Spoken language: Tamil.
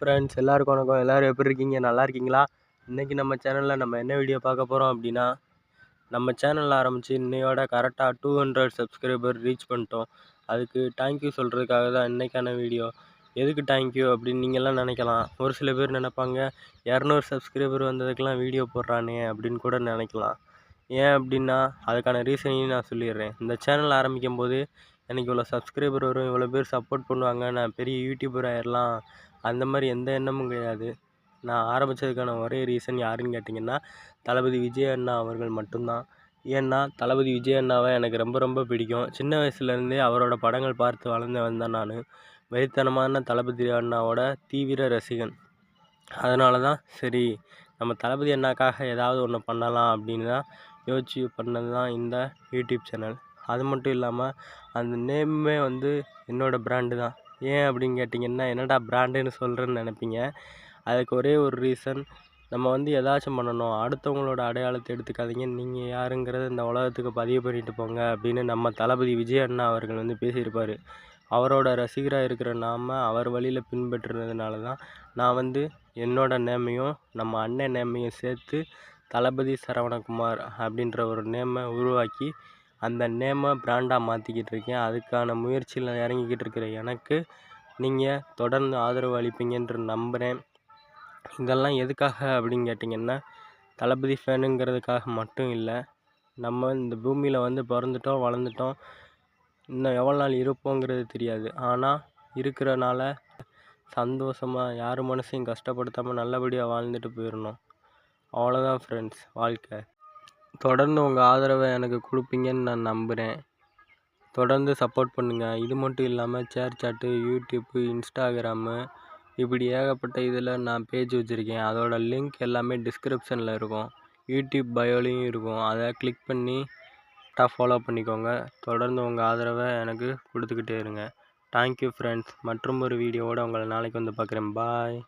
ஃப்ரெண்ட்ஸ் எல்லாருக்கும் வணக்கம். எல்லோரும் எப்படி இருக்கீங்க? நல்லா இருக்கீங்களா? இன்றைக்கி நம்ம சேனலில் நம்ம என்ன வீடியோ பார்க்க போகிறோம் அப்படின்னா, நம்ம சேனலில் ஆரம்பித்து இன்னையோட கரெக்டாக 200 சப்ஸ்கிரைபர் ரீச் பண்ணிட்டோம். அதுக்கு தேங்க்யூ சொல்கிறதுக்காக தான் இன்றைக்கான வீடியோ. எதுக்கு தேங்க்யூ அப்படின்னு நீங்கள்லாம் நினைக்கலாம். ஒரு சில பேர் நினைப்பாங்க, 200 சப்ஸ்கிரைபர் வந்ததுக்கெலாம் வீடியோ போடுறானே அப்படின்னு கூட நினைக்கலாம். ஏன் அப்படின்னா அதுக்கான ரீசனையும் நான் சொல்லிடுறேன். இந்த சேனல் ஆரம்பிக்கும் போது எனக்கு இவ்வளோ சப்ஸ்கிரைபர் வரும், இவ்வளோ பேர் சப்போர்ட் பண்ணுவாங்க, நான் பெரிய யூடியூபர் ஆயிடலாம், அந்த மாதிரி எந்த எண்ணமும் கிடையாது. நான் ஆரம்பித்ததுக்கான ஒரே ரீசன் யாருன்னு கேட்டிங்கன்னா, தளபதி விஜய் அண்ணா அவர்கள் மட்டும்தான். ஏன்னா தளபதி விஜய் அண்ணாவை எனக்கு ரொம்ப ரொம்ப பிடிக்கும். சின்ன வயசுலேருந்தே அவரோட படங்கள் பார்த்து வளர்ந்து வந்தேன் நான். வெறித்தனமான தளபதி அண்ணாவோட தீவிர ரசிகன். அதனால தான் சரி நம்ம தளபதி அண்ணாக்காக ஏதாவது ஒன்று பண்ணலாம் அப்படின்னு தான் யோசிச்சு பண்ணது தான் இந்த யூடியூப் சேனல். அது மட்டும் இல்லாமல் அந்த நேமே என்னோடய பிராண்டு தான். ஏன் அப்படின்னு கேட்டிங்கன்னா, என்னடா பிராண்டுன்னு சொல்கிறேன்னு நினைப்பீங்க. அதுக்கு ஒரே ஒரு ரீசன், நம்ம ஏதாச்சும் பண்ணணும், அடுத்தவங்களோட அடையாளத்தை எடுத்துக்காதீங்க, நீங்கள் யாருங்கிறத இந்த உலகத்துக்கு பதிவு பண்ணிட்டு போங்க அப்படின்னு நம்ம தளபதி விஜய் அண்ணா அவர்கள் பேசியிருப்பார். அவரோட ரசிகராக இருக்கிற நாம் அவர் வழியில் பின்பற்றுறதுனால தான் நான் என்னோட நேமையும் நம்ம அண்ணன் நேமையும் சேர்த்து தளபதி சரவணகுமார் அப்படின்ற ஒரு நேமை உருவாக்கி அந்த நேமை பிராண்டாக மாற்றிக்கிட்டு இருக்கேன். அதுக்கான முயற்சியில் இறங்கிக்கிட்டு இருக்கிற எனக்கு நீங்கள் தொடர்ந்து ஆதரவு அளிப்பீங்கன்ற நம்புகிறேன். இதெல்லாம் எதுக்காக அப்படின்னு கேட்டிங்கன்னா, தளபதி ஃபேனுங்கிறதுக்காக மட்டும் இல்லை. நம்ம இந்த பூமியில் பிறந்துட்டோம், வளர்ந்துட்டோம், இன்னும் எவ்வளோ நாள் இருப்போங்கிறது தெரியாது. ஆனால் இருக்கிறனால சந்தோஷமாக யார் மனசையும் கஷ்டப்படுத்தாமல் நல்லபடியாக வாழ்ந்துட்டு போயிடணும். அவ்வளோதான் ஃப்ரெண்ட்ஸ் வாழ்க்கை. தொடர்ந்து உங்கள் ஆதரவை எனக்கு கொடுப்பீங்கன்னு நான் நம்புகிறேன். தொடர்ந்து சப்போர்ட் பண்ணுங்கள். இது மட்டும் இல்லாமல் ஷேர் சாட்டு, யூடியூப்பு, இன்ஸ்டாகிராமு, இப்படி ஏகப்பட்ட இதில் நான் பேஜ் வச்சுருக்கேன். அதோட லிங்க் எல்லாமே டிஸ்கிரிப்ஷனில் இருக்கும். யூடியூப் பயோலையும் இருக்கும். அதை கிளிக் பண்ணி ஃபாலோ பண்ணிக்கோங்க. தொடர்ந்து உங்கள் ஆதரவை எனக்கு கொடுத்துக்கிட்டே இருங்க. Thank you friends. மற்றும் ஒரு வீடியோவோடு உங்களை நாளைக்கு பார்க்குறேன். பாய்.